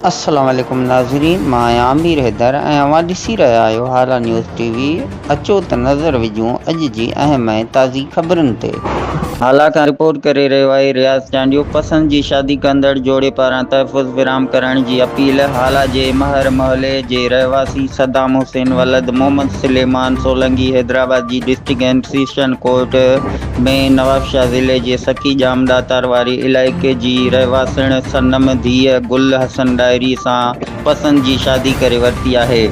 अस्सलाम वालेकुम नाज़रीन, मां आमिर हैदर ऐं अवां ॾिसी रहिया आहियो हाला न्यूज़ टीवी। अचो त नज़र विझूं अॼु जी अहम ऐं ताज़ी ख़बरुनि ते। हाला खां रिपोर्ट करे रहियो आहे रियाज़ चांडियो। पसंदि जी शादी कंदड़ जोड़े पारां तहफ़ुज़ विराम करण जी अपील। हाला जे महर महले जे रहवासी सद्दाम हुसैन वलद मोहम्मद सुलेमान सोलंकी हैदराबाद जी डिस्ट्रिक्ट एंड सेशन कोर्ट में नवाबशाह ज़िले जे सकी जाम दातार वारी इलाइक़े जी रहवासण सनम धीअ गुल हसन डायरी सां पसंदि जी शादी करे वरिती आहे।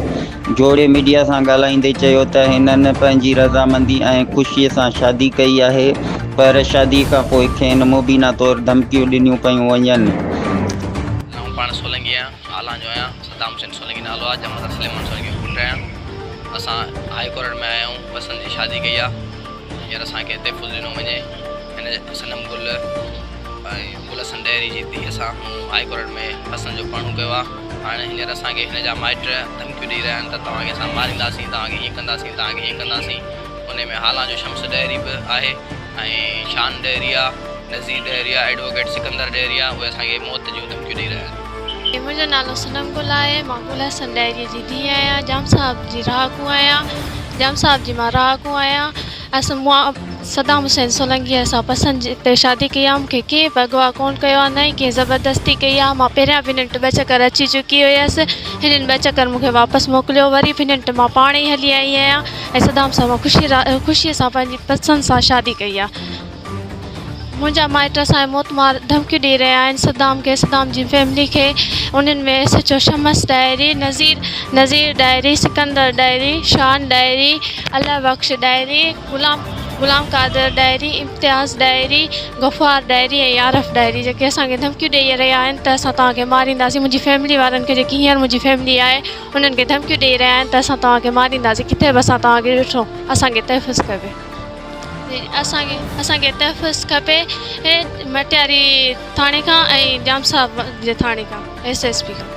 जोड़े मीडिया सां ॻाल्हाईंदे चयो त हिननि पंहिंजी रज़ामंदी ऐं ख़ुशीअ सां शादी कई आहे, पर शादी खां पोइ खेनि मुबीना तौरु धमकियूं ॾिनियूं पियूं वञनि। पाण सोलंकी आहियां, आला जो आहियां, सद्दाम हुसैन सोलंकी नालो आहे, जमशेद सुलेमान सोलंकी पुटु आहियां। असां हाई कोर्ट में आया आहियूं, पसंदि जी शादी कई आहे। हींअर असांखे तहफ़ुज़ ॾिनो वञे हिन सनम गुल ऐं गुल हसन डायरी जी धीअ सां हाई कोर्ट में पसंदि जो पढ़णु कयो आहे। हाणे हींअर असांखे हिन जा माइट धमकियूं ॾेई रहिया आहिनि त तव्हांखे असां मारींदासीं, तव्हांखे हीअं कंदासीं, तव्हांखे हीअं कंदासीं। उन में हाला जो शम्स डायरी बि आहे ऐं शान डायरी आहे, नज़ीर डायरी आहे, एडवोकेट सिकंदर डायरी आहे। उहे असांखे मौत जूं धमकियूं ॾेई रहिया आहिनि। मुंहिंजो नालो सनम गुल आहे। मां गुल हसन डायरी जी धीउ आहियां। जाम साहब जी रहाकू आहियां। जाम साहब जी मां रहाकू आहियां। मां सद्दाम हुसैन सोलंकीअ सां पसंदि ते शादी कई आहे। मूंखे कंहिं बि अगवा कोन कयो आहे, न ई कंहिं ज़बरदस्ती कई आहे। मां पहिरियां बि हिननि 2 चकर अची चुकी हुयसि। हिननि 2 चकर मूंखे वापसि मोकिलियो, वरी बि हिननि मां पाण ई हली आई आहियां ऐं सद्दाम सां मां ख़ुशीअ सां पंहिंजी पसंदि सां शादी कई आहे। मुंहिंजा माइट असांजे मौत मार धमकियूं ॾेई रहिया आहिनि सद्दाम खे, सद्दाम जी फैमिली खे। उन्हनि में सचो शम्स डायरी, नज़ीर डायरी, सिकंदर डायरी, शान डायरी, अल्लाह बख्श डायरी, गुलाम कादर डायरी, इम्तियाज़ डायरी, गफ़ार डायरी ऐं आरफ डायरी जेके असांखे धमकियूं ॾेई रहिया आहिनि त असां तव्हांखे मारींदासीं। मुंहिंजी फैमिली वारनि खे, जेकी हींअर मुंहिंजी फैमिली आहे, उन्हनि खे धमकियूं ॾेई रहिया आहिनि त असां तव्हांखे मारींदासीं। किथे बि असां तव्हांखे ॾिठो, असांखे तहफ़ुज़ खपे। असांखे तहफ़ुज़ खपे मटियारी थाणे खां ऐं जाम साहब जे थाणे खां, SSP खां।